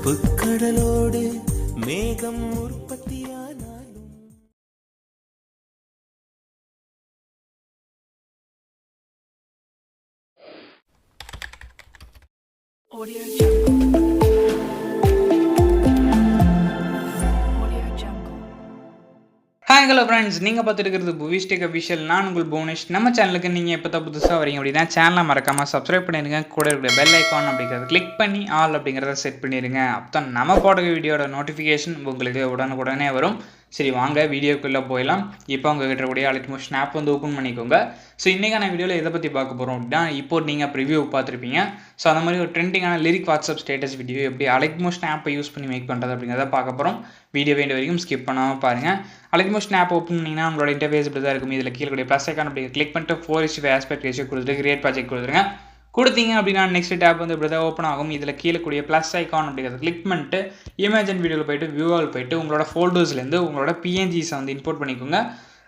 கருப்பு கடலோடு மேகம் உற்பத்தியானாலும் Audio Jungle. Hi hello friends, நீங்கள் பார்த்துருக்கிறது புவிஸ்டேக் அஃபிஷியல். நான் உங்கள் புவனேஷ். நம்ம சேனலுக்கு நீங்கள் எப்போ தான் புதுசாக வரீங்க அப்படின்னா சேனலை மறக்காமல் சப்ஸ்கிரைப் பண்ணிடுங்க. கூட இருக்கிற பெல் ஐக்கான் அப்படிங்கிறத கிளிக் பண்ணி ஆல் அப்படிங்கிறத செட் பண்ணிடுங்க. அப்போ தான் நம்ம போடுற வீடியோட நோட்டிஃபிகேஷன் உங்களுக்கு உடனுக்குடனே வரும். சரி, வாங்க வீடியோக்குள்ளே போயிடலாம். இப்போ உங்கள் கிட்ட கூடிய அலிட்மோஷன் ஆப் வந்து ஓப்பன் பண்ணிக்கோங்க. ஸோ இன்றைக்கான வீடியோவில் எதை பற்றி பார்க்க போகிறோம் அப்படின்னா, இப்போ நீங்கள் ப்ரிவியூ பார்த்துருப்பீங்க. ஸோ அந்த மாதிரி ஒரு ட்ரெண்டிங்கான லிரிக் வாட்ஸ்அப் ஸ்டேட்டஸ் வீடியோ எப்படி அலிட்மோஷன் ஆப்பை யூஸ் பண்ணி மேக் பண்ணுறது அப்படிங்கிறத பார்க்க போகிறோம். வீடியோ வேண்டிய வரைக்கும் ஸ்கிப் பண்ணாமல் பாருங்கள். அலிட்மோஷன் ஆப் ஓப்பன் பண்ணிங்கன்னா உங்களோட இன்டர்ஃபேஸ் இப்படி தான் இருக்கும். இதில் கீழே கூடிய ப்ளஸ் ஐக்கான் அப்படி கிளிக் பண்ணிட்டு 4:5 ஆஸ்பெக்ட் ரேஷியோ கொடுத்துட்டு கிரியேட் ப்ராஜெக்ட் கொடுத்துருங்க. கொடுத்தீங்க அப்படின்னா நெக்ஸ்ட் டேப் வந்து இப்படி தான் ஓப்பன் ஆகும். இதில் கீழே கூடிய ப்ளஸ் ஐக்கான் அப்படிங்கிறத கிளிக் பண்ணிட்டு இமேஜ் அண்ட் வீடியோவில் போய்ட்டு வியூவால் போய்ட்டு உங்களோட ஃபோல்டர்ஸ்லேருந்து உங்களோட பிஎன்ஜிஸை வந்து இம்போர்ட் பண்ணிக்கோங்க.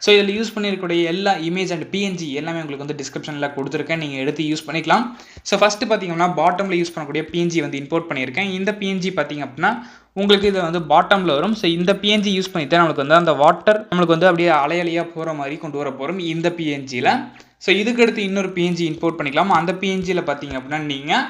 ஸோ இதில் யூஸ் பண்ணியிருக்கக்கூடிய எல்லா இமேஜ் அண்ட் பிஎன்ஜி எல்லாமே உங்களுக்கு வந்து டிஸ்கிரிப்ஷனில் கொடுத்துருக்கேன், நீங்கள் எடுத்து யூஸ் பண்ணிக்கலாம். ஸோ ஃபஸ்ட்டு பார்த்தீங்கன்னா பாட்டமில் யூஸ் பண்ணக்கூடிய பிஎன்ஜி வந்து இம்போர்ட் பண்ணியிருக்கேன். இந்த பிஎன்ஜி பார்த்தீங்க அப்படின்னா உங்களுக்கு இது வந்து பாட்டமில் வரும். ஸோ இந்த பிஎன்ஜி யூஸ் பண்ணிட்டு நம்மளுக்கு வந்து அந்த வாட்டர் நம்மளுக்கு வந்து அப்படியே அலையலையாக போகிற மாதிரி கொண்டு வர போகிறோம் இந்த பிஎன்ஜியில். ஸோ இதுக்கு அடுத்து இன்னொரு பிஎன்ஜி இம்போர்ட் பண்ணிக்கலாம். அந்த பிஎன்ஜியில் பார்த்தீங்க அப்படின்னா நீங்கள்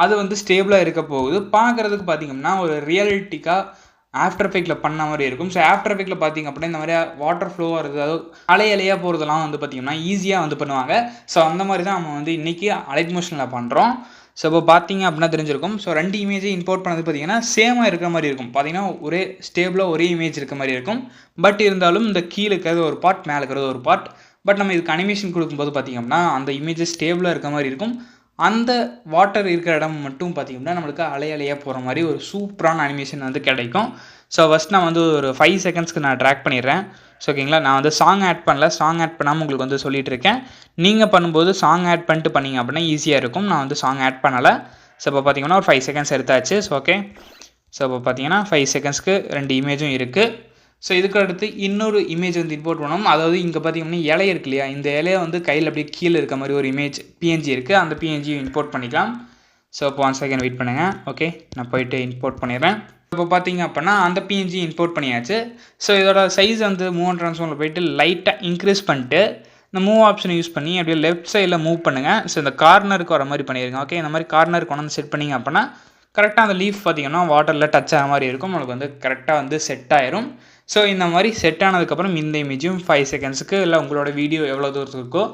அது வந்து ஸ்டேபிளாக இருக்க போகுது. பார்க்குறதுக்கு பார்த்தீங்கன்னா ஒரு ரியலிட்டிக்காக ஆஃப்டர் எஃபெக்ட்டில் பண்ண மாதிரி இருக்கும். ஸோ ஆஃப்டர் எஃபெக்ட்டில் பார்த்தீங்க அப்படின்னா இந்த மாதிரி வாட்டர் ஃப்ளோ வருது, அதாவது அலையலையாக போகிறதெல்லாம் வந்து பார்த்திங்கன்னா ஈஸியாக வந்து பண்ணுவாங்க. ஸோ அந்த மாதிரி தான் நம்ம வந்து இன்றைக்கி அலிட்மோஷனில் பண்ணுறோம். ஸோ இப்போ பார்த்தீங்க அப்படின்னா தெரிஞ்சிருக்கும். ஸோ 2 இமேஜை இம்போர்ட் பண்ணது பார்த்தீங்கன்னா சேமாக இருக்கிற மாதிரி இருக்கும். பார்த்தீங்கன்னா ஒரே ஸ்டேபிளாக ஒரே இமேஜ் இருக்க மாதிரி இருக்கும். பட் இருந்தாலும் இந்த கீழே இருக்கிறது ஒரு பார்ட், மேலே இருக்கிறது ஒரு பார்ட். பட் நம்ம இதுக்கு அனிமேஷன் கொடுக்கும்போது பார்த்திங்க அப்படின்னா அந்த இமேஜஸ் ஸ்டேபிளாக இருக்க மாதிரி இருக்கும். அந்த வாட்டர் இருக்கிற இடம் மட்டும் பார்த்திங்கன்னா நம்மளுக்கு அலையலையாக போகிற மாதிரி ஒரு சூப்பரான அனிமேஷன் வந்து கிடைக்கும். ஸோ ஃபஸ்ட் நான் வந்து ஒரு 5 செகண்ட்ஸ்க்கு நான் ட்ராக் பண்ணிடுறேன். ஸோ ஓகேங்களா, நான் வந்து சாங் ஆட் பண்ணல, சாங் ஆட் பண்ணாமல் உங்களுக்கு வந்து சொல்லிட்டு இருக்கேன். நீங்கள் பண்ணும்போது சாங் ஆட் பண்ணிட்டு பண்ணிங்க அப்படின்னா ஈஸியாக இருக்கும். நான் வந்து சாங் ஆட் பண்ணலை. ஸோ இப்போ பார்த்தீங்கன்னா ஒரு 5 செகண்ட்ஸ் எடுத்தாச்சு. ஸோ ஓகே, ஸோ இப்போ பார்த்தீங்கன்னா 5 செகண்ட்ஸ்க்கு 2 இமேஜும் இருக்குது. ஸோ இதுக்கு அடுத்து இன்னொரு இமேஜ் வந்து இம்போர்ட் பண்ணணும். அதாவது இங்கே பார்த்தீங்கன்னா இலை இருக்கு இல்லையா, இந்த இலையை வந்து கையில் அப்படியே கீழே இருக்க மாதிரி ஒரு இமேஜ் பிஎன்ஜி இருக்குது. அந்த பிஎன்ஜியும் இம்போர்ட் பண்ணிக்கலாம். ஸோ இப்போ 1 செகண்ட் வெயிட் பண்ணுங்கள். ஓகே, நான் போயிட்டு இம்போர்ட் பண்ணிடுறேன். இப்போ பார்த்தீங்க அப்படின்னா அந்த பிஎன்ஜி இம்போர்ட் பண்ணியாச்சு. ஸோ இதோட சைஸ் வந்து மூவ் அண்ட் ட்ரான்ஸ்ஃபார்மில் போயிட்டு லைட்டாக இன்க்ரீஸ் பண்ணிட்டு இந்த மூவ் ஆப்ஷனை யூஸ் பண்ணி அப்படியே லெஃப்ட் சைடில் மூவ் பண்ணுங்கள். ஸோ இந்த கார்னருக்கு வர மாதிரி பண்ணிடுங்க. ஓகே, இந்த மாதிரி கார்னருக்கு கொண்டு வந்து செட் பண்ணிங்க அப்படின்னா கரெக்டாக அந்த லீஃப் பார்த்தீங்கன்னா வாட்டரில் டச் ஆகிற மாதிரி இருக்கும். உங்களுக்கு வந்து கரெக்டாக வந்து செட் ஆயிரும். ஸோ இந்த மாதிரி செட் ஆனதுக்கப்புறம் இந்த இமேஜும் 5 செகண்ட்ஸுக்கு இல்லை உங்களோட வீடியோ எவ்வளோ தூரத்துக்கு இருக்கோ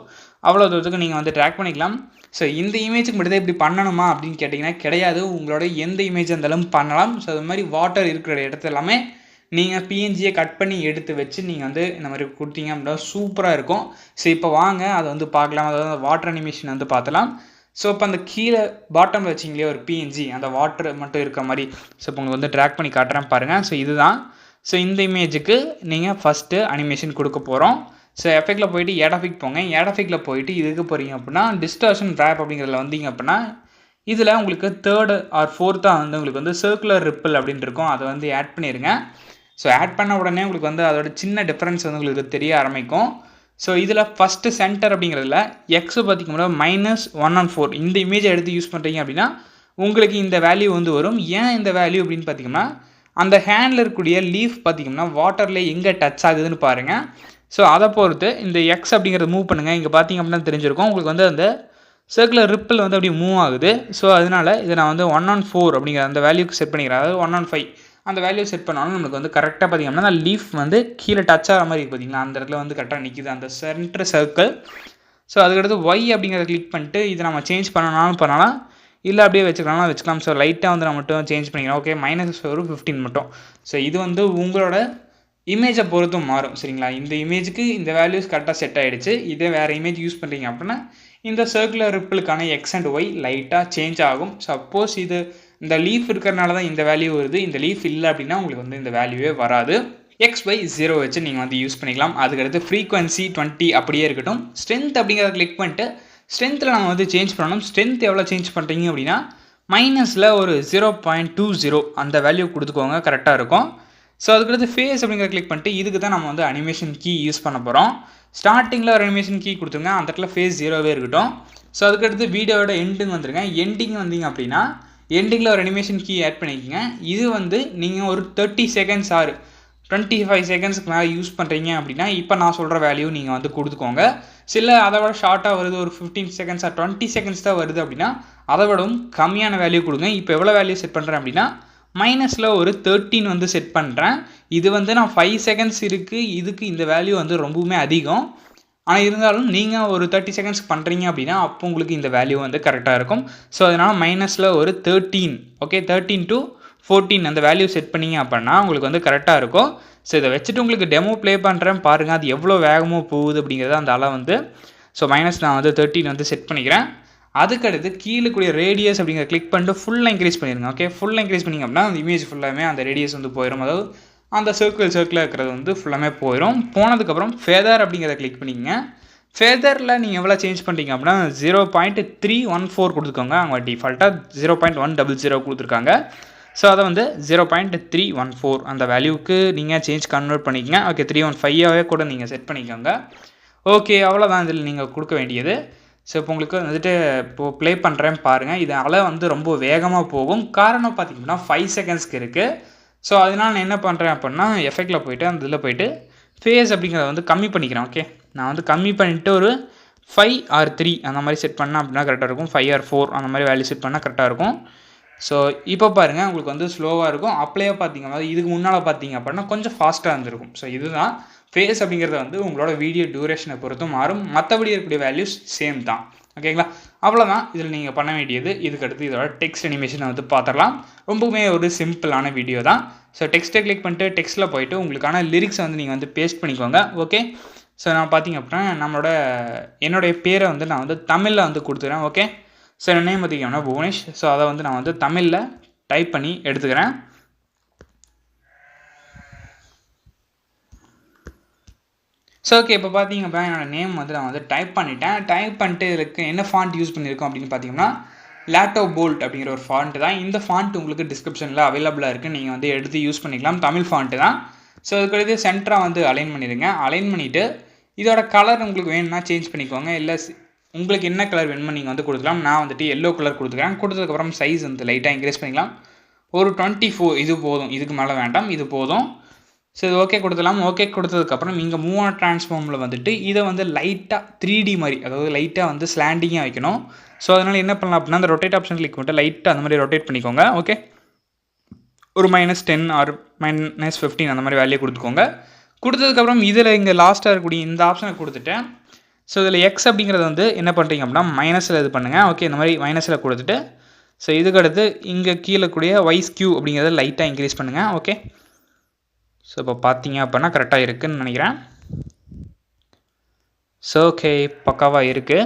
அவ்வளோ தூரத்துக்கு நீங்கள் வந்து ட்ராக் பண்ணிக்கலாம். ஸோ இந்த இமேஜுக்கு மட்டும் தான் இப்படி பண்ணணுமா அப்படின்னு கேட்டிங்கன்னா கிடையாது. உங்களோட எந்த இமேஜ் இருந்தாலும் பண்ணலாம். ஸோ அது மாதிரி வாட்டர் இருக்கிற இடத்துல எல்லாமே நீங்கள் பிஎன்ஜியை கட் பண்ணி எடுத்து வச்சு நீங்கள் வந்து இந்த மாதிரி கொடுத்தீங்க அப்படின்னா சூப்பராக இருக்கும். ஸோ இப்போ வாங்க அதை வந்து பார்க்கலாம். அதாவது வாட்டர் அனிமேஷன் வந்து பார்த்தலாம். ஸோ இப்போ அந்த கீழே பாட்டமில் வச்சிங்களே ஒரு பிஎன்ஜி அந்த வாட்டர் மட்டும் இருக்க மாதிரி. ஸோ இப்போ உங்களுக்கு வந்து ட்ராக் பண்ணி காட்டுறேன் பாருங்கள். ஸோ இதுதான். ஸோ இந்த இமேஜுக்கு நீங்கள் ஃபஸ்ட்டு அனிமேஷன் கொடுக்க போகிறோம். ஸோ எஃபெக்டில் போயிட்டு எஃபெக்ட் போங்க. எஃபெக்டில் போயிட்டு இதுக்கு போகிறீங்க அப்படின்னா டிஸ்டார்ஷன் ரேப் அப்படிங்கிறதுல வந்தீங்க அப்படின்னா இதில் உங்களுக்கு 3rd or 4th வந்து உங்களுக்கு வந்து சர்க்குலர் ரிப்பிள் அப்படின்னு இருக்கும். அதை வந்து ஆட் பண்ணிடுங்க. ஸோ ஆட் பண்ண உடனே உங்களுக்கு வந்து அதோட சின்ன டிஃப்ரென்ஸ் வந்து உங்களுக்கு தெரிய ஆரம்பிக்கும். ஸோ இதில் ஃபஸ்ட்டு சென்டர் அப்படிங்கிறதுல எக்ஸ் பார்த்திங்கன்னா -114 இந்த இமேஜை எடுத்து யூஸ் பண்ணுறீங்க அப்படின்னா உங்களுக்கு இந்த வேல்யூ வந்து வரும். ஏன் இந்த வேல்யூ அப்படின்னு பார்த்திங்கன்னா அந்த ஹேண்டில் இருக்கக்கூடிய லீஃப் பார்த்திங்கன்னா வாட்டரில் எங்கே டச் ஆகுதுன்னு பாருங்கள். ஸோ அதை பொறுத்து இந்த எக்ஸ் அப்படிங்கிறத மூவ் பண்ணுங்கள். இங்கே பார்த்திங்க அப்படின்னா தெரிஞ்சிருக்கும் உங்களுக்கு வந்து அந்த சர்க்குலர் ரிப்பிள் வந்து அப்படியே மூவ் ஆகுது. ஸோ அதனால் இதை நான் வந்து 114 அப்படிங்கிற அந்த வேல்யூக்கு செட் பண்ணிக்கிறேன். அதாவது 115 அந்த வேல்யூ செட் பண்ணாலும் நம்மளுக்கு வந்து கரெக்டாக பார்த்திங்க அப்படின்னா அந்த லீஃப் வந்து கீழே டச் ஆகிற மாதிரி பார்த்திங்களா, அந்த இடத்துல வந்து கரெக்டாக நிற்கிது அந்த சென்டர் சர்க்கிள். ஸோ அதுக்கடுத்து ஒய் அப்படிங்கிறத கிளிக் பண்ணிட்டு இதை நம்ம சேஞ்ச் பண்ணனாலும் பண்ணலாம், இல்லை அப்படியே வச்சுக்கலாம். ஸோ லைட்டாக வந்து நான் மட்டும் சேஞ்ச் பண்ணிக்கிறேன். ஓகே, -15 மட்டும். ஸோ இது வந்து உங்களோட இமேஜை பொறுத்தும் மாறும். சரிங்களா, இந்த இமேஜுக்கு இந்த வேல்யூஸ் கரெக்டாக செட் ஆகிடுச்சு. இதே வேறு இமேஜ் யூஸ் பண்ணுறீங்க அப்படின்னா இந்த சர்க்குலர் ரிப்பிளுக்கான எக்ஸ் அண்ட் ஒய் லைட்டாக சேஞ்ச் ஆகும். சப்போஸ் இது இந்த லீஃப் இருக்கிறனால தான் இந்த வேல்யூ வருது, இந்த லீஃப் இல்லை அப்படின்னா உங்களுக்கு வந்து இந்த வேல்யூவே வராது. XY0 வச்சு நீங்கள் வந்து யூஸ் பண்ணிக்கலாம். அதுக்கடுத்து ஃப்ரீக்வன்சி 20 அப்படியே இருக்கட்டும். ஸ்ட்ரென்த் அப்படிங்கிறத கிளிக் பண்ணிட்டு ஸ்ட்ரென்த்தில் நம்ம வந்து சேஞ்ச் பண்ணணும். ஸ்ட்ரென்த் எவ்வளோ சேஞ்ச் பண்ணுறீங்க அப்படின்னா மைனஸில் ஒரு 0.20 அந்த வேல்யூ கொடுத்துக்கோங்க, கரெக்டாக இருக்கும். ஸோ அதுக்கடுத்து ஃபேஸ் அப்படிங்கிற கிளிக் பண்ணிட்டு இதுக்கு தான் நம்ம வந்து அனிமேஷன் கீ யூஸ் பண்ண போகிறோம். ஸ்டார்டிங்கில் ஒரு அனிமேஷன் கீ கொடுத்துருங்க, அந்த இடத்துல ஃபேஸ் 0வே இருக்கட்டும். ஸோ அதுக்கடுத்து வீடியோவோட எண்டுங்க வந்துருங்க. எண்டிங் வந்தீங்க அப்படின்னா எண்டிங்கில் ஒரு அனிமேஷன் கீ ஆட் பண்ணிக்கோங்க. இது வந்து நீங்கள் ஒரு 30 செகண்ட்ஸ் ஆர் 25 செகண்ட்ஸ்க்கு மேலே யூஸ் பண்ணுறீங்க அப்படின்னா இப்போ நான் சொல்கிற வேல்யூ நீங்கள் வந்து கொடுத்துக்கோங்க. சில அதை விட ஷார்ட்டாக வருது, ஒரு 15 செகண்ட்ஸ் ஆர் 20 செகண்ட்ஸ் தான் வருது அப்படின்னா அதை விடவும் கம்மியான வேல்யூ கொடுங்க. இப்போ எவ்வளோ வேல்யூ செட் பண்ணுறேன் அப்படின்னா மைனஸில் ஒரு 13 வந்து செட் பண்ணுறேன். இது வந்து நான் 5 செகண்ட்ஸ் இருக்குது, இதுக்கு இந்த வேல்யூ வந்து ரொம்பவுமே அதிகம். ஆனால் இருந்தாலும் நீங்கள் ஒரு 30 செகண்ட்ஸ் பண்ணுறீங்க அப்படின்னா அப்போ உங்களுக்கு இந்த வேல்யூ வந்து கரெக்டாக இருக்கும். ஸோ அதனால் மைனஸில் ஒரு 13, ஓகே 13 to 14 அந்த வேல்யூ செட் பண்ணிங்க அப்படின்னா உங்களுக்கு வந்து கரெக்டாக இருக்கும். ஸோ இதை வச்சுட்டு உங்களுக்கு டெமோ ப்ளே பண்ணுறேன் பாருங்கள், அது எவ்வளோ வேகமாக போகுது அப்படிங்கிறத அந்த அளவு வந்து. ஸோ மைனஸ் நான் வந்து 13 வந்து செட் பண்ணிக்கிறேன். அதுக்கடுத்து கீழே கூடிய ரேடியஸ் அப்படிங்கிற கிளிக் பண்ணிட்டு ஃபுல்லாக இன்க்ரீஸ் பண்ணிடுங்க. ஓகே ஃபுல்லாக இன்க்ரீஸ் பண்ணிங்க அப்படின்னா அந்த இமேஜ் ஃபுல்லாமே அந்த ரேடியஸ் வந்து போயிடும். அதாவது அந்த சர்க்கிளாக இருக்கிறது வந்து ஃபுல்லாமே போயிடும். போனதுக்கப்புறம் ஃபெதர் அப்படிங்கிறத கிளிக் பண்ணிக்கங்க. ஃபெதரில் நீங்கள் எவ்வளோ சேஞ்ச் பண்ணுறீங்க அப்படின்னா 0.314 கொடுத்துக்கோங்க. அவங்க டிஃபால்ட்டாக 0.100 கொடுத்துருக்காங்க. ஸோ அதை வந்து 0.314 அந்த வேல்யூவுக்கு நீங்கள் சேஞ்ச் கன்வெர்ட் பண்ணிக்கங்க. ஓகே 315ஆகவே கூட நீங்கள் செட் பண்ணிக்கோங்க. ஓகே அவ்வளோதான் இதில் நீங்கள் கொடுக்க வேண்டியது. ஸோ இப்போ உங்களுக்கு வந்துட்டு இப்போது ப்ளே பண்ணுறேன் பாருங்கள். இதனால் வந்து ரொம்ப வேகமாக போகும். காரணம் பார்த்திங்கன்னா 5 செகண்ட்ஸ்க்கு இருக்குது. ஸோ அதனால் நான் என்ன பண்ணுறேன் அப்படின்னா எஃபெக்டில் போய்ட்டு அந்த இதில் போய்ட்டு ஃபேஸ் அப்படிங்கிறத வந்து கம்மி பண்ணிக்கிறேன். ஓகே நான் வந்து கம்மி பண்ணிவிட்டு ஒரு 5 or 3 அந்த மாதிரி செட் பண்ணால் அப்படின்னா கரெக்டாக இருக்கும். 5 or 4 அந்த மாதிரி வேல்யூ செட் பண்ணால் கரெக்டாக இருக்கும். ஸோ இப்போ பாருங்கள் உங்களுக்கு வந்து ஸ்லோவாக இருக்கும். அப்படியே பார்த்தீங்கன்னா இதுக்கு முன்னால் பார்த்தீங்க அப்படின்னா கொஞ்சம் ஃபாஸ்ட்டாக இருந்திருக்கும். ஸோ இதுதான் ஃபேஸ் அப்படிங்கிறத வந்து உங்களோட வீடியோ டியூரேஷனை பொறுத்தும் மாறும். மற்றபடி இருக்கக்கூடிய வேல்யூஸ் சேம் தான். ஓகேங்களா அவ்வளோதான் இதில் நீங்கள் பண்ண வேண்டியது. இதுக்கடுத்து இதோட டெக்ஸ்ட் அனிமேஷனை வந்து பார்த்துடலாம். ரொம்பவுமே ஒரு சிம்பிளான வீடியோ தான். ஸோ டெக்ஸ்ட்டை கிளிக் பண்ணிட்டு டெக்ஸ்ட்டில் போய்ட்டு உங்களுக்கான லிரிக்ஸை வந்து நீங்கள் வந்து பேஸ்ட் பண்ணிக்கோங்க. ஓகே ஸோ நான் பார்த்திங்க அப்படின்னா என்னுடைய பேரை வந்து நான் வந்து தமிழில் வந்து கொடுத்துக்கிறேன். ஓகே ஸோ என் நேம் பார்த்திங்கன்னா புவனேஷ். ஸோ அதை வந்து நான் வந்து தமிழில் டைப் பண்ணி எடுத்துக்கிறேன். ஸோ ஓகே இப்போ பார்த்தீங்க அப்படின்னா என்னோடய நேம் வந்து நான் வந்து டைப் பண்ணிட்டேன். டைப் பண்ணிட்டு இதுக்கு என்ன ஃபாண்ட் யூஸ் பண்ணியிருக்கோம் அப்படின்னு பார்த்தீங்கன்னா லாட்டோ போல்ட் அப்படிங்கிற ஒரு ஃபாண்ட்டு தான். இந்த ஃபாண்ட் உங்களுக்கு டிஸ்கிரிப்ஷனில் அவைலபிளாக இருக்குது, நீங்கள் வந்து எடுத்து யூஸ் பண்ணிக்கலாம். தமிழ் ஃபாண்ட்டு தான். ஸோ அதுக்கடுத்து சென்டராக வந்து அலைன் பண்ணிடுங்க. அலைன் பண்ணிவிட்டு இதோட கலர் உங்களுக்கு வேணும்னா சேஞ்ச் பண்ணிக்கோங்க. இல்லை உங்களுக்கு என்ன கலர் வேணுமோ நீங்கள் வந்து கொடுக்கலாம். நான் வந்துட்டு எல்லோ கலர் கொடுத்துக்கிறேன். கொடுத்ததுக்கப்புறம் சைஸ் வந்து லைட்டாக இன்க்ரீஸ் பண்ணிக்கலாம். ஒரு 24 இது போதும், இதுக்கு மேலே வேண்டாம், இது போதும். ஸோ இது ஓகே கொடுத்துலாம். ஓகே கொடுத்ததுக்கப்புறம் இங்கே மூவ் ஆன் ட்ரான்ஸ்ஃபார்மில் வந்துட்டு இதை வந்து லைட்டாக 3D மாதிரி, அதாவது லைட்டாக வந்து ஸ்லாண்டிங்காக வைக்கணும். ஸோ அதனால் என்ன பண்ணலாம் அப்படின்னா அந்த ரொட்டேட் ஆப்ஷன் கிளிக் பண்ணிட்டு லைட்டாக அந்த மாதிரி ரொட்டேட் பண்ணிக்கோங்க. ஓகே ஒரு -10 ஆர் -15 அந்த மாதிரி வேல்யூ கொடுத்துக்கோங்க. கொடுத்ததுக்கப்புறம் இதில் இங்கே லாஸ்ட்டாக இருக்கக்கூடிய இந்த ஆப்ஷனை கொடுத்துட்டேன். ஸோ இதில் எக்ஸ் அப்படிங்கிறது வந்து என்ன பண்ணுறீங்க அப்படின்னா மைனஸில் இது பண்ணுங்கள். ஓகே இந்த மாதிரி மைனஸில் கொடுத்துட்டு ஸோ இதுக்கடுத்து இங்கே கீழே கூடிய YSQ அப்படிங்கிறத லைட்டாக இன்க்ரீஸ் பண்ணுங்கள். ஓகே ஸோ இப்போ பார்த்தீங்க அப்படின்னா கரெக்டாக இருக்குதுன்னு நினைக்கிறேன். ஸோ ஓகே பக்காவாக இருக்குது.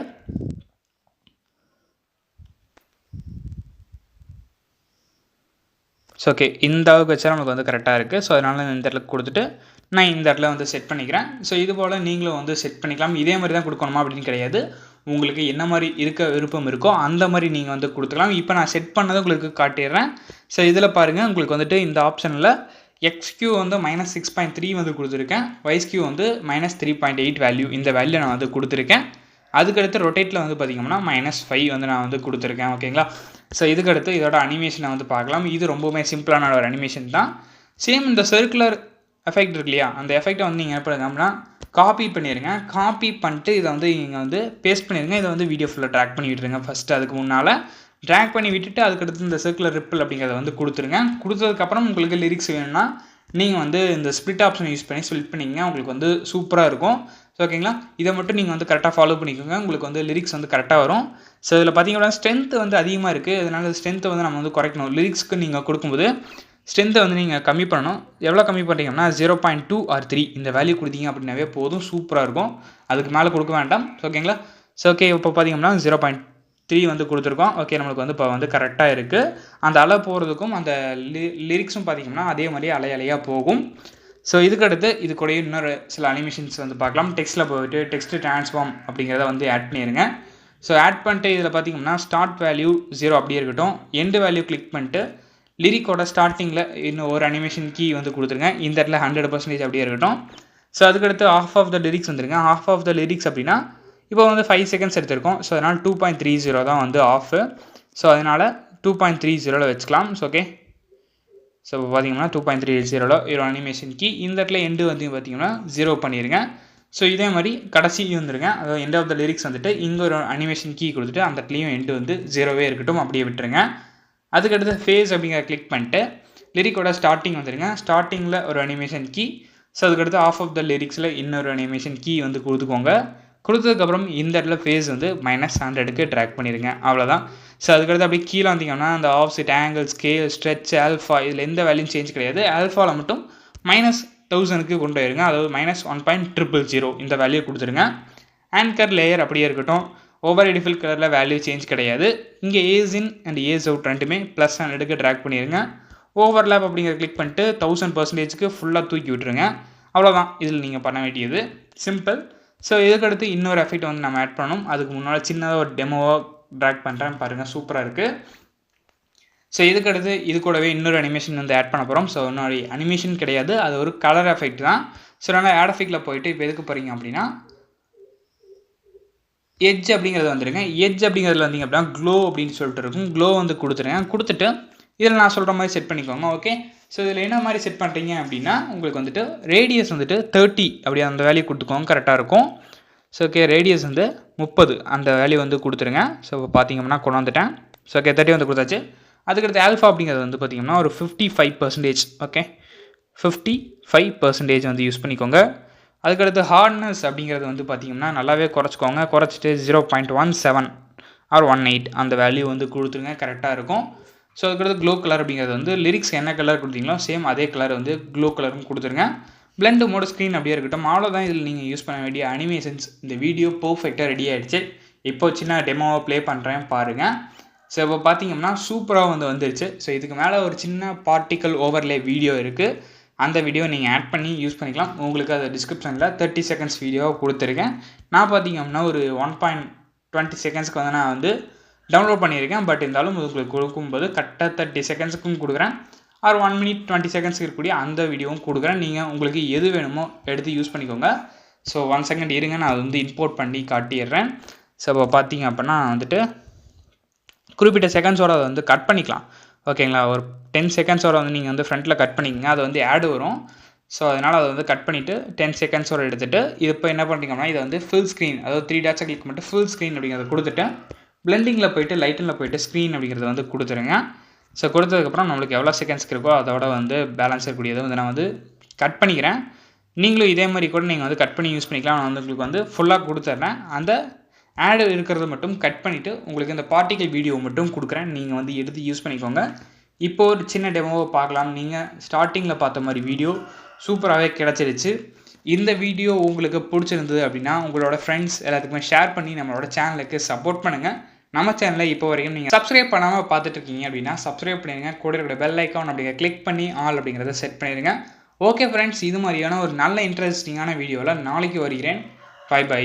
ஸோ ஓகே இந்த அளவுக்கு வச்சா நமக்கு வந்து கரெக்டாக இருக்குது. ஸோ அதனால் இந்த இடத்துல கொடுத்துட்டு நான் இந்த இடத்துல வந்து செட் பண்ணிக்கிறேன். ஸோ இது போல் நீங்களும் வந்து செட் பண்ணிக்கலாம். இதே மாதிரி தான் கொடுக்கணுமா அப்படின்னு கிடையாது. உங்களுக்கு என்ன மாதிரி இருக்க விருப்பம் இருக்கோ அந்த மாதிரி நீங்கள் வந்து கொடுத்துக்கலாம். இப்போ நான் செட் பண்ணதை உங்களுக்கு காட்டிடுறேன். ஸோ இதில் பாருங்கள் உங்களுக்கு வந்துட்டு இந்த ஆப்ஷனில் XQ வந்து -6.3 வந்து கொடுத்துருக்கேன். YSQ வந்து -3.8 வேல்யூ, இந்த வேல்யூ நான் வந்து கொடுத்துருக்கேன். அதுக்கடுத்து ரொட்டேட்டில் வந்து பார்த்திங்கன்னா -5 வந்து நான் வந்து கொடுத்துருக்கேன். ஓகேங்களா ஸோ இதுக்கடுத்து இதோட அனிமேஷனை வந்து பார்க்கலாம். இது ரொம்பவுமே சிம்பிளான ஒரு அனிமேஷன் தான். சேம் இந்த சர்க்குலர் எஃபெக்ட் இருக்கு இல்லையா, அந்த எஃபெக்டை வந்து நீங்கள் என்ன பண்ணுங்கன்னா காப்பி பண்ணிடுங்க. காப்பி பண்ணிட்டு இதை வந்து நீங்கள் வந்து பேஸ்ட் பண்ணிடுங்க. இதை வந்து வீடியோ ஃபுல்லாக ட்ராக் பண்ணி விட்டுருங்க. ஃபஸ்ட்டு அதுக்கு முன்னால் ட்ராக் பண்ணி விட்டுட்டு அதுக்கடுத்து இந்த சர்க்குலர் ரிப்பிள் அப்படிங்கிறத வந்து கொடுத்துருங்க. கொடுத்ததுக்கப்புறம் உங்களுக்கு லிரிக்ஸ் வேணும்னா நீங்கள் வந்து இந்த ஸ்ப்ளிட் ஆப்ஷன் யூஸ் பண்ணி ஸ்ப்ளிட் பண்ணிங்க. உங்களுக்கு வந்து சூப்பராக இருக்கும். ஸோ ஓகேங்களா இதை மட்டும் நீங்கள் வந்து கரெக்டாக ஃபாலோ பண்ணிக்கோங்க. உங்களுக்கு வந்து லிரிக்ஸ் வந்து கரெக்டாக வரும். ஸோ இதில் பார்த்தீங்கன்னா ஸ்ட்ரென்த் வந்து அதிகமாக இருக்குது. அதனால் ஸ்ட்ரென்த்தை வந்து நம்ம வந்து குறைக்கணும். லிரிக்ஸ்க்கு நீங்கள் கொடுக்கும்போது ஸ்ட்ரென்த்தை வந்து நீங்கள் கம்மி பண்ணணும். எவ்வளோ கம்மி பண்ணுறீங்கன்னா 0.2 or 3 இந்த வேல்யூ கொடுத்தீங்க அப்படின்னாவே போதும், சூப்பராக இருக்கும். அதுக்கு மேலே கொடுக்க வேண்டாம். ஓகேங்களா ஸோ ஓகே இப்போ பார்த்தீங்கன்னா 0.3 வந்து கொடுத்துருக்கோம். ஓகே நம்மளுக்கு வந்து இப்போ வந்து கரெக்டாக இருக்குது. அந்த அலை போகிறதுக்கும் அந்த லிரிக்ஸும் பார்த்திங்கன்னா அதே மாதிரி அலையாக போகும். ஸோ இதுக்கடுத்து இது கூட இன்னொரு சில அனிமேஷன்ஸ் வந்து பார்க்கலாம். டெக்ஸ்ட்டில் போய்ட்டு டெக்ஸ்ட் ட்ரான்ஸ்ஃபார்ம் அப்படிங்கிறத வந்து ஆட் பண்ணிடுங்க. ஸோ ஆட் பண்ணிட்டு இதில் பார்த்திங்கன்னா ஸ்டார்ட் வேல்யூ 0 அப்படியே இருக்கட்டும். எண்டு வேல்யூ கிளிக் பண்ணிட்டு லிரிக்கோட ஸ்டார்டிங்கில் இன்னும் ஒரு அனிமேஷன் கீ வந்து கொடுத்துருங்க. இந்த இடத்துல 100% அப்படியே இருக்கட்டும். ஸோ அதுக்கடுத்து ஆஃப் ஆஃப் த லிரிக்ஸ் வந்துருங்க. ஆஃப் ஆஃப் த லிரிக்ஸ் அப்படின்னா இப்போ வந்து 5 செகண்ட்ஸ் எடுத்திருக்கோம். ஸோ அதனால் 2.30 தான் வந்து ஆஃபு. ஸோ அதனால் 2.30 வச்சுக்கலாம். ஸோ ஓகே, ஸோ இப்போ பார்த்தீங்கன்னா 2.30 ஒரு அனிமேஷன் கீ. இந்த இடத்துல எண்டு வந்து பார்த்தீங்கன்னா 0 பண்ணிடுங்க. ஸோ இதே மாதிரி கடைசி வந்துருங்க, அதாவது எண்ட் ஆஃப் த லிரிக்ஸ் வந்துட்டு இங்கே ஒரு அனிமேஷன் கீ கொடுத்துட்டு அந்த இடத்துலையும் எண்டு வந்து 0 இருக்கட்டும், அப்படியே விட்டுருங்க. அதுக்கடுத்து ஃபேஸ் அப்படிங்கிற கிளிக் பண்ணிட்டு லிரிக்கோட ஸ்டார்டிங் வந்துடுங்க. ஸ்டார்டிங்கில் ஒரு அனிமேஷன் கீ. ஸோ அதுக்கடுத்து ஆஃப் ஆஃப் த லிரிக்ஸில் இன்னொரு அனிமேஷன் கீ வந்து கொடுத்துக்கோங்க. கொடுத்ததுக்கப்புறம் இந்த இடத்துல ஃபேஸ் வந்து -100க்கு ட்ராக் பண்ணிடுங்க. அவ்வளோதான். ஸோ அதுக்கடுத்து அப்படியே கீழே வந்தீங்கன்னா அந்த ஆப்சிட், ஆங்கிள், ஸ்கேல், ஸ்ட்ரெச், ஆல்ஃபா இதில் எந்த வேல்யூம் சேஞ்ச் கிடையாது. ஆல்ஃபாவில் மட்டும் -1000க்கு கொண்டு போயிருங்க, அதாவது -1.000 இந்த வேல்யூ கொடுத்துருங்க. ஆங்கர் லேயர் அப்படியே இருக்கட்டும். ஓவர் டிஃபில் கலரில் வேல்யூ சேஞ்ச் கிடையாது. இங்கே ace in and ace out ரெண்டுமே +100க்கு ட்ராக் பண்ணிடுங்க. ஓவர்லேப் அப்படிங்கிற கிளிக் பண்ணிட்டு 1000%க்கு ஃபுல்லாக தூக்கி விட்டுருங்க. அவ்வளோதான் இதில் நீங்கள் பண்ண வேண்டியது, சிம்பிள். ஸோ இதுக்கடுத்து இன்னொரு எஃபெக்ட் வந்து நம்ம ஆட் பண்ணணும். அதுக்கு முன்னால் சின்னதாக ஒரு டெமோவாக ட்ராக் பண்ணுறேன் பாருங்கள், சூப்பராக இருக்குது. ஸோ இதுக்கடுத்து இது கூடவே இன்னொரு அனிமேஷன் வந்து ஆட் பண்ண போகிறோம். ஸோ இன்னொரு அனிமேஷன் கிடையாது, அது ஒரு கலர் எஃபெக்ட் தான். ஸோ அதனால் ஆட் எஃபெக்டில் போயிட்டு இப்போ எதுக்கு போகிறீங்க அப்படின்னா எட்ஜ் அப்படிங்கிறது வந்துடுங்க. எட்ஜ் அப்படிங்கிறதுல வந்தீங்க அப்படின்னா க்ளோ அப்படின்னு சொல்லிட்டு இருக்கும். க்ளோ வந்து கொடுத்துருங்க. கொடுத்துட்டு இதில் நான் சொல்கிற மாதிரி செட் பண்ணிக்கோங்க. ஓகே, ஸோ இதில் என்ன மாதிரி செட் பண்ணுறீங்க அப்படின்னா உங்களுக்கு வந்துட்டு ரேடியஸ் வந்துட்டு 30 அப்படி அந்த வேல்யூ கொடுத்துக்கோங்க, கரெக்டாக இருக்கும். ஸோ ஓகே, ரேடியஸ் வந்து 30 அந்த வேல்யூ வந்து கொடுத்துருங்க. ஸோ இப்போ பார்த்தீங்கன்னா கொண்டு வந்துட்டேன். ஸோ ஓகே, 30 வந்து கொடுத்தாச்சு. அதுக்கடுத்து ஆல்ஃபா அப்படிங்கிறது வந்து பார்த்திங்கன்னா ஒரு 55%. ஓகே, 55% வந்து யூஸ் பண்ணிக்கோங்க. அதுக்கடுத்து ஹார்ட்னஸ் அப்படிங்கிறது வந்து பார்த்திங்கன்னா நல்லாவே குறைச்சிக்கோங்க. குறைச்சிட்டு 0.17 ஆர் 18 அந்த வேல்யூ வந்து கொடுத்துருங்க, கரெக்டாக இருக்கும். ஸோ அதுக்கடுத்து க்ளோ கலர் அப்படிங்கிறது வந்து லிரிக்ஸ் என்ன கலர் கொடுத்தீங்களோ சேம் அதே கலர் வந்து க்ளோ கலரும் கொடுத்துருங்க. பிளெண்ட் மோட் ஸ்க்ரீன் அப்படியே இருக்கட்டும். அவ்வளோதான் இதில் நீங்கள் யூஸ் பண்ண வேண்டிய அனிமேஷன்ஸ். இந்த வீடியோ பர்ஃபெக்டாக ரெடி ஆகிடுச்சு. இப்போ சின்ன டெமோவை ப்ளே பண்ணுறேன் பாருங்கள். ஸோ இப்போ பார்த்தீங்கன்னா சூப்பராக வந்து வந்துருச்சு. ஸோ இதுக்கு மேலே ஒரு சின்ன பார்ட்டிக்கல் ஓவர்லே வீடியோ இருக்குது. அந்த வீடியோ நீங்கள் ஆட் பண்ணி யூஸ் பண்ணிக்கலாம். உங்களுக்கு அது டிஸ்கிரிப்ஷனில் 30 செகண்ட்ஸ் வீடியோவை கொடுத்துருக்கேன். நான் பார்த்தீங்கன்னா ஒரு 1.20 செகண்ட்ஸ்க்கு வந்து நான் வந்து டவுன்லோட் பண்ணியிருக்கேன். பட் இருந்தாலும் உங்களுக்கு கொடுக்கும்போது கரெக்டாக 30 செகண்ட்ஸுக்கும் கொடுக்குறேன். ஆர் 1 minute 20 செகண்ட்ஸ்க்கு இருக்கக்கூடிய அந்த வீடியோவும் கொடுக்குறேன். நீங்கள் உங்களுக்கு எது வேணுமோ எடுத்து யூஸ் பண்ணிக்கோங்க. ஸோ 1 செகண்ட் இருங்க, நான் அது வந்து இம்போர்ட் பண்ணி காட்டிடுறேன். ஸோ இப்போ பார்த்தீங்க அப்படின்னா வந்துட்டு குறிப்பிட்ட செகண்ட்ஸோட அதை வந்து கட் பண்ணிக்கலாம். ஓகேங்களா, ஒரு 10 செகண்ட்ஸோட வந்து நீங்கள் வந்து ஃப்ரண்ட்டில் கட் பண்ணிக்கோங்க. அது வந்து ஆடு வரும். ஸோ அதனால் அதை வந்து கட் பண்ணிவிட்டு 10 செகண்ட்ஸோட எடுத்துகிட்டு இது இப்போ என்ன பண்ணுறீங்கன்னா இதை வந்து ஃபுல் ஸ்க்ரீன், அதாவது 3 டாட்ஸை கிளிக் பண்ணிட்டு ஃபுல் ஸ்க்ரீன் அப்படிங்கிறத கொடுத்துட்டு பிளெண்டிங்கில் போய்ட்டு லைட்டில் போய்ட்டு ஸ்க்ரீன் அப்படிங்கிறத வந்து கொடுத்துருங்க. ஸோ கொடுத்ததுக்கப்புறம் நம்மளுக்கு எவ்வளோ செகண்ட்ஸ்க்கு இருக்கோ அதோட வந்து பேலன்ஸ் இருக்கக்கூடியதை வந்து நான் வந்து கட் பண்ணிக்கிறேன். நீங்களும் இதே மாதிரி கூட நீங்கள் வந்து கட் பண்ணி யூஸ் பண்ணிக்கலாம். நான் வந்து உங்களுக்கு வந்து ஃபுல்லாக கொடுத்துட்றேன். அந்த ஆடு இருக்கிறத மட்டும் கட் பண்ணிவிட்டு உங்களுக்கு இந்த பார்ட்டிக்கல் வீடியோ மட்டும் கொடுக்குறேன். நீங்கள் வந்து எடுத்து யூஸ் பண்ணிக்கோங்க. இப்போது ஒரு சின்ன டெமோவை பார்க்கலாம். நீங்கள் ஸ்டார்டிங்கில் பார்த்த மாதிரி வீடியோ சூப்பராகவே கிடச்சிருச்சு. இந்த வீடியோ உங்களுக்கு பிடிச்சிருந்தது அப்படின்னா உங்களோட ஃப்ரெண்ட்ஸ் எல்லாத்துக்குமே ஷேர் பண்ணி நம்மளோட சேனலுக்கு சப்போர்ட் பண்ணுங்கள். நம்ம சேனலில் இப்போ வரைக்கும் நீங்கள் சப்ஸ்கிரைப் பண்ணாமல் பார்த்துட்டு இருக்கீங்க அப்படின்னா சப்ஸ்கிரைப் பண்ணிடுங்க. கூட இருக்கிற பெல் ஐக்கான் அப்படிங்கிற கிளிக் பண்ணி ஆல் அப்படிங்கிறத செட் பண்ணிடுங்க. ஓகே ஃப்ரெண்ட்ஸ், இது மாதிரியான ஒரு நல்ல இன்ட்ரெஸ்டிங்கான வீடியோவில் நாளைக்கு வருகிறேன். Bye by.